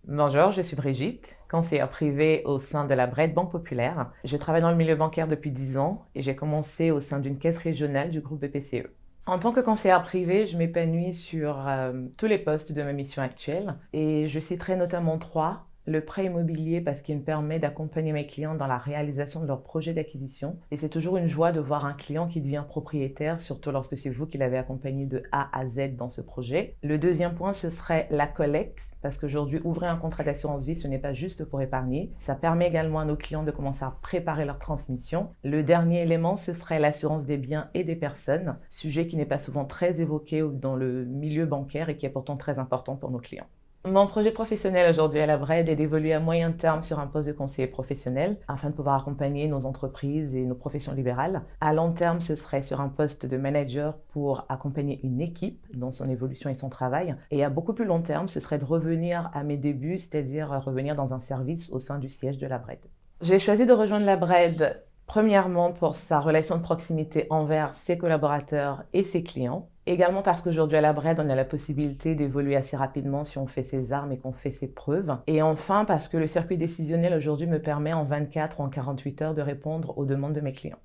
Bonjour, je suis Brigitte, conseillère privée au sein de la Bred Banque Populaire. Je travaille dans le milieu bancaire depuis 10 ans et j'ai commencé au sein d'une caisse régionale du groupe BPCE. En tant que conseillère privée, je m'épanouis sur tous les postes de ma mission actuelle et je citerai notamment trois. Le prêt immobilier parce qu'il me permet d'accompagner mes clients dans la réalisation de leurs projets d'acquisition. Et c'est toujours une joie de voir un client qui devient propriétaire, surtout lorsque c'est vous qui l'avez accompagné de A à Z dans ce projet. Le deuxième point, ce serait la collecte, parce qu'aujourd'hui, ouvrir un contrat d'assurance vie, ce n'est pas juste pour épargner. Ça permet également à nos clients de commencer à préparer leur transmission. Le dernier élément, ce serait l'assurance des biens et des personnes, sujet qui n'est pas souvent très évoqué dans le milieu bancaire et qui est pourtant très important pour nos clients. Mon projet professionnel aujourd'hui à la Bred est d'évoluer à moyen terme sur un poste de conseiller professionnel afin de pouvoir accompagner nos entreprises et nos professions libérales. À long terme, ce serait sur un poste de manager pour accompagner une équipe dans son évolution et son travail. Et à beaucoup plus long terme, ce serait de revenir à mes débuts, c'est-à-dire revenir dans un service au sein du siège de la Bred. J'ai choisi de rejoindre la Bred premièrement pour sa relation de proximité envers ses collaborateurs et ses clients. Également parce qu'aujourd'hui à la Bred, on a la possibilité d'évoluer assez rapidement si on fait ses armes et qu'on fait ses preuves. Et enfin parce que le circuit décisionnel aujourd'hui me permet en 24 ou en 48 heures de répondre aux demandes de mes clients.